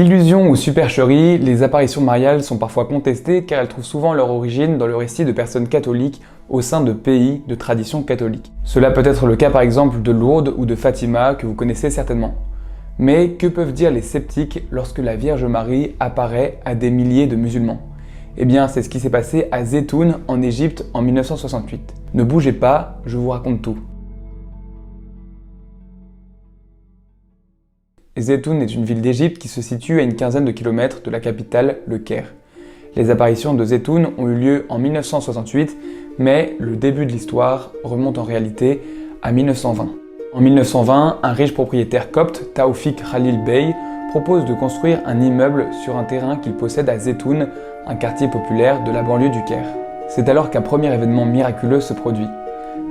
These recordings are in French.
Illusion ou supercherie, les apparitions mariales sont parfois contestées car elles trouvent souvent leur origine dans le récit de personnes catholiques au sein de pays de tradition catholique. Cela peut être le cas par exemple de Lourdes ou de Fatima que vous connaissez certainement. Mais que peuvent dire les sceptiques lorsque la Vierge Marie apparaît à des milliers de musulmans? Eh bien, c'est ce qui s'est passé à Zeytoun en Égypte en 1968. Ne bougez pas, je vous raconte tout. Zeytoun est une ville d'Égypte qui se situe à une quinzaine de kilomètres de la capitale, le Caire. Les apparitions de Zeytoun ont eu lieu en 1968, mais le début de l'histoire remonte en réalité à 1920. En 1920, un riche propriétaire copte, Taoufik Khalil Bey, propose de construire un immeuble sur un terrain qu'il possède à Zeytoun, un quartier populaire de la banlieue du Caire. C'est alors qu'un premier événement miraculeux se produit.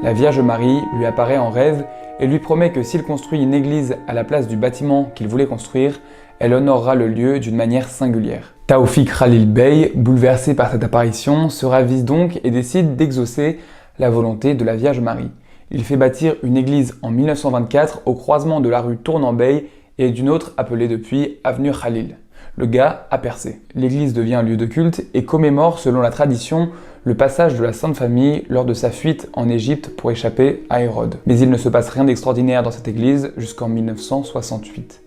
La Vierge Marie lui apparaît en rêve et lui promet que s'il construit une église à la place du bâtiment qu'il voulait construire, elle honorera le lieu d'une manière singulière. Taoufik Khalil Bey, bouleversé par cette apparition, se ravise donc et décide d'exaucer la volonté de la Vierge Marie. Il fait bâtir une église en 1924 au croisement de la rue Tournambey et d'une autre appelée depuis avenue Khalil. Le gars a percé. L'église devient un lieu de culte et commémore, selon la tradition, le passage de la Sainte Famille lors de sa fuite en Égypte pour échapper à Hérode. Mais il ne se passe rien d'extraordinaire dans cette église jusqu'en 1968.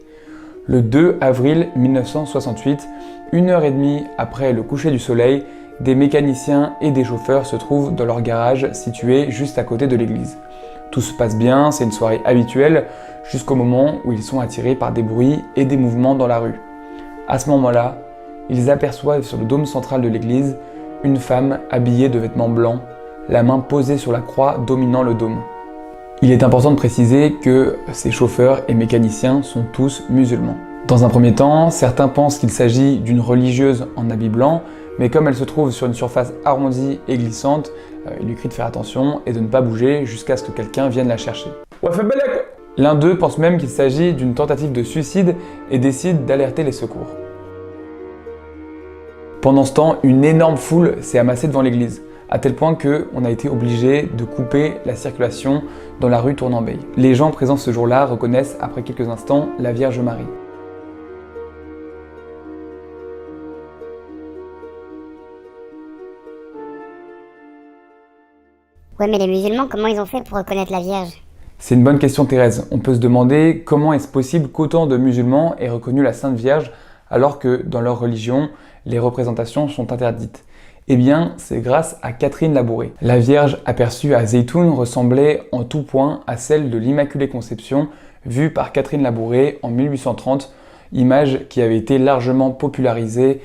Le 2 avril 1968, 1h30 après le coucher du soleil, des mécaniciens et des chauffeurs se trouvent dans leur garage situé juste à côté de l'église. Tout se passe bien, c'est une soirée habituelle, jusqu'au moment où ils sont attirés par des bruits et des mouvements dans la rue. À ce moment-là, ils aperçoivent sur le dôme central de l'église une femme habillée de vêtements blancs, la main posée sur la croix dominant le dôme. Il est important de préciser que ces chauffeurs et mécaniciens sont tous musulmans. Dans un premier temps, certains pensent qu'il s'agit d'une religieuse en habit blanc, mais comme elle se trouve sur une surface arrondie et glissante, il lui crie de faire attention et de ne pas bouger jusqu'à ce que quelqu'un vienne la chercher. L'un d'eux pense même qu'il s'agit d'une tentative de suicide et décide d'alerter les secours. Pendant ce temps, une énorme foule s'est amassée devant l'église, à tel point qu'on a été obligé de couper la circulation dans la rue Tournambey. Les gens présents ce jour-là reconnaissent après quelques instants la Vierge Marie. Ouais, mais les musulmans, comment ils ont fait pour reconnaître la Vierge? C'est une bonne question, Thérèse. On peut se demander comment est-ce possible qu'autant de musulmans aient reconnu la Sainte Vierge alors que dans leur religion, les représentations sont interdites. Eh bien, c'est grâce à Catherine Labouré. La Vierge aperçue à Zeytoun ressemblait en tout point à celle de l'Immaculée Conception vue par Catherine Labouré en 1830, image qui avait été largement popularisée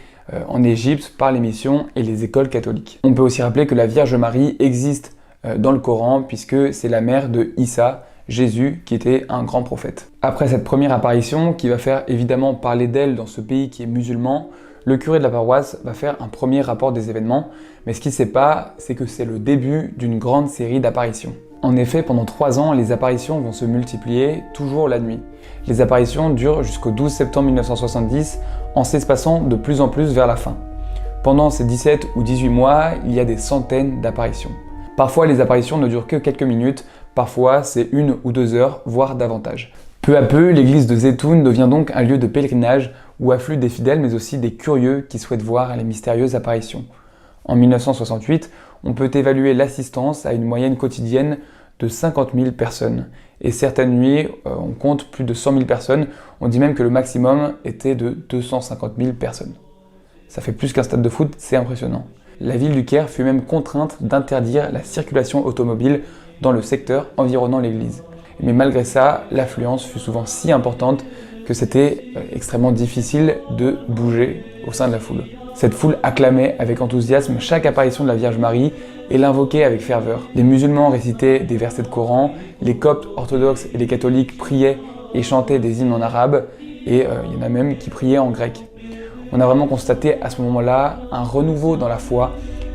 en Égypte par les missions et les écoles catholiques. On peut aussi rappeler que la Vierge Marie existe dans le Coran puisque c'est la mère de Issa, Jésus, qui était un grand prophète. Après cette première apparition, qui va faire évidemment parler d'elle dans ce pays qui est musulman, le curé de la paroisse va faire un premier rapport des événements, mais ce qu'il ne sait pas, c'est que c'est le début d'une grande série d'apparitions. En effet, pendant 3 ans, les apparitions vont se multiplier, toujours la nuit. Les apparitions durent jusqu'au 12 septembre 1970, en s'espacant de plus en plus vers la fin. Pendant ces 17 ou 18 mois, il y a des centaines d'apparitions. Parfois, les apparitions ne durent que quelques minutes, parfois c'est 1 ou 2 heures, voire davantage. Peu à peu, l'église de Zeytoun devient donc un lieu de pèlerinage où affluent des fidèles mais aussi des curieux qui souhaitent voir les mystérieuses apparitions. En 1968, on peut évaluer l'assistance à une moyenne quotidienne de 50 000 personnes. Et certaines nuits, on compte plus de 100 000 personnes. On dit même que le maximum était de 250 000 personnes. Ça fait plus qu'un stade de foot, c'est impressionnant. La ville du Caire fut même contrainte d'interdire la circulation automobile dans le secteur environnant l'église. Mais malgré ça, l'affluence fut souvent si importante que c'était extrêmement difficile de bouger au sein de la foule. Cette foule acclamait avec enthousiasme chaque apparition de la Vierge Marie et l'invoquait avec ferveur. Les musulmans récitaient des versets de Coran, les coptes orthodoxes et les catholiques priaient et chantaient des hymnes en arabe, et il y en a même qui priaient en grec. On a vraiment constaté à ce moment-là un renouveau dans la foi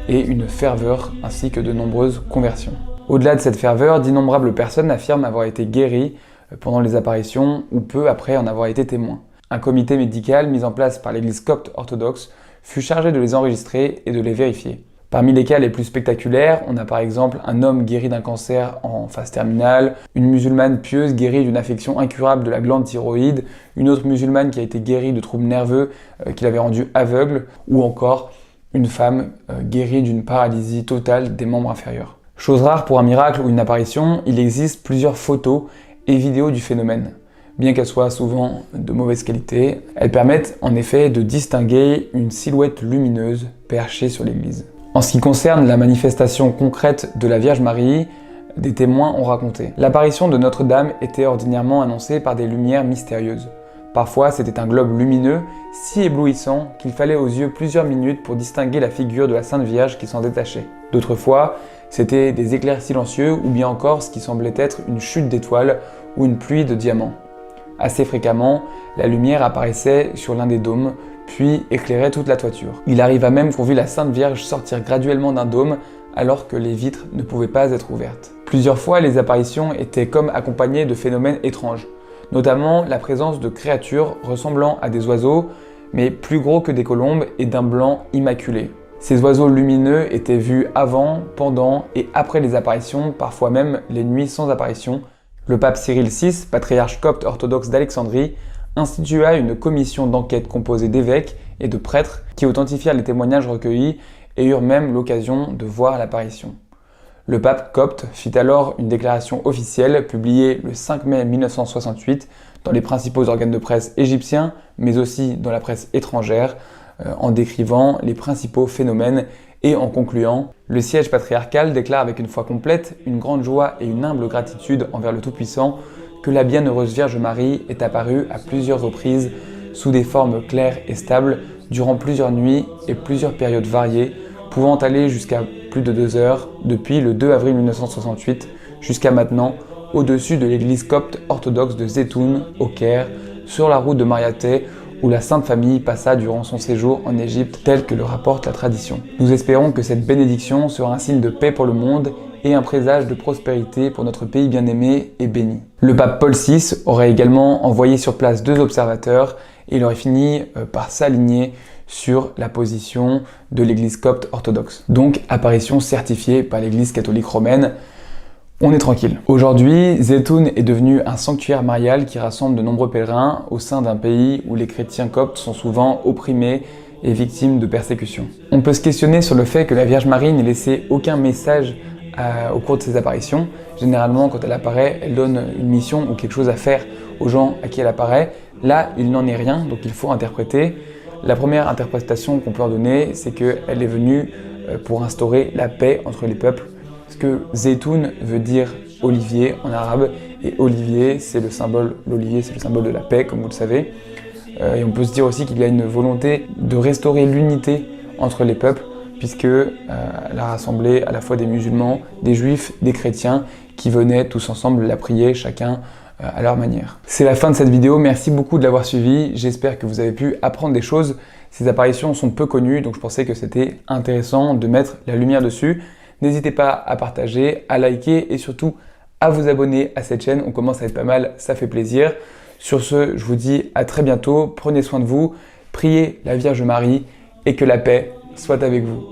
et une ferveur ainsi que de nombreuses conversions. Au-delà de cette ferveur, d'innombrables personnes affirment avoir été guéries pendant les apparitions ou peu après en avoir été témoins. Un comité médical mis en place par l'église copte orthodoxe fut chargé de les enregistrer et de les vérifier. Parmi les cas les plus spectaculaires, on a par exemple un homme guéri d'un cancer en phase terminale, une musulmane pieuse guérie d'une affection incurable de la glande thyroïde, une autre musulmane qui a été guérie de troubles nerveux qui l'avaient rendue aveugle, ou encore une femme guérie d'une paralysie totale des membres inférieurs. Chose rare pour un miracle ou une apparition, il existe plusieurs photos et vidéos du phénomène. Bien qu'elles soient souvent de mauvaise qualité, elles permettent en effet de distinguer une silhouette lumineuse perchée sur l'église. En ce qui concerne la manifestation concrète de la Vierge Marie, des témoins ont raconté. L'apparition de Notre-Dame était ordinairement annoncée par des lumières mystérieuses. Parfois, c'était un globe lumineux, si éblouissant qu'il fallait aux yeux plusieurs minutes pour distinguer la figure de la Sainte Vierge qui s'en détachait. D'autres fois, c'était des éclairs silencieux ou bien encore ce qui semblait être une chute d'étoiles ou une pluie de diamants. Assez fréquemment, la lumière apparaissait sur l'un des dômes, puis éclairait toute la toiture. Il arriva même qu'on vit la Sainte Vierge sortir graduellement d'un dôme alors que les vitres ne pouvaient pas être ouvertes. Plusieurs fois, les apparitions étaient comme accompagnées de phénomènes étranges, notamment la présence de créatures ressemblant à des oiseaux, mais plus gros que des colombes et d'un blanc immaculé. Ces oiseaux lumineux étaient vus avant, pendant et après les apparitions, parfois même les nuits sans apparition. Le pape Cyril VI, patriarche copte orthodoxe d'Alexandrie, institua une commission d'enquête composée d'évêques et de prêtres qui authentifièrent les témoignages recueillis et eurent même l'occasion de voir l'apparition. Le pape copte fit alors une déclaration officielle publiée le 5 mai 1968 dans les principaux organes de presse égyptiens, mais aussi dans la presse étrangère, en décrivant les principaux phénomènes et en concluant « Le siège patriarcal déclare avec une foi complète, une grande joie et une humble gratitude envers le Tout-Puissant que la bienheureuse Vierge Marie est apparue à plusieurs reprises sous des formes claires et stables durant plusieurs nuits et plusieurs périodes variées, pouvant aller jusqu'à plus de 2 heures depuis le 2 avril 1968 jusqu'à maintenant au-dessus de l'église copte orthodoxe de Zeytoun au Caire, sur la route de Mariathée, où la Sainte Famille passa durant son séjour en Égypte tel que le rapporte la tradition. Nous espérons que cette bénédiction sera un signe de paix pour le monde et un présage de prospérité pour notre pays bien-aimé et béni. Le pape Paul VI aurait également envoyé sur place 2 observateurs et il aurait fini par s'aligner sur la position de l'église copte orthodoxe. Donc apparition certifiée par l'église catholique romaine. On est tranquille. Aujourd'hui, Zeytoun est devenu un sanctuaire marial qui rassemble de nombreux pèlerins au sein d'un pays où les chrétiens coptes sont souvent opprimés et victimes de persécutions. On peut se questionner sur le fait que la Vierge Marie n'ait laissé aucun message au cours de ses apparitions. Généralement, quand elle apparaît, elle donne une mission ou quelque chose à faire aux gens à qui elle apparaît. Là, il n'en est rien, donc il faut interpréter. La première interprétation qu'on peut en donner, c'est qu'elle est venue pour instaurer la paix entre les peuples. Parce que Zeytoun veut dire olivier en arabe, et olivier, c'est le symbole, l'olivier, c'est le symbole de la paix, comme vous le savez. Et on peut se dire aussi qu'il y a une volonté de restaurer l'unité entre les peuples, puisqu'elle a rassemblé à la fois des musulmans, des juifs, des chrétiens, qui venaient tous ensemble la prier, chacun à leur manière. C'est la fin de cette vidéo, merci beaucoup de l'avoir suivi, j'espère que vous avez pu apprendre des choses. Ces apparitions sont peu connues, donc je pensais que c'était intéressant de mettre la lumière dessus. N'hésitez pas à partager, à liker et surtout à vous abonner à cette chaîne, on commence à être pas mal, ça fait plaisir. Sur ce, je vous dis à très bientôt, prenez soin de vous, priez la Vierge Marie et que la paix soit avec vous.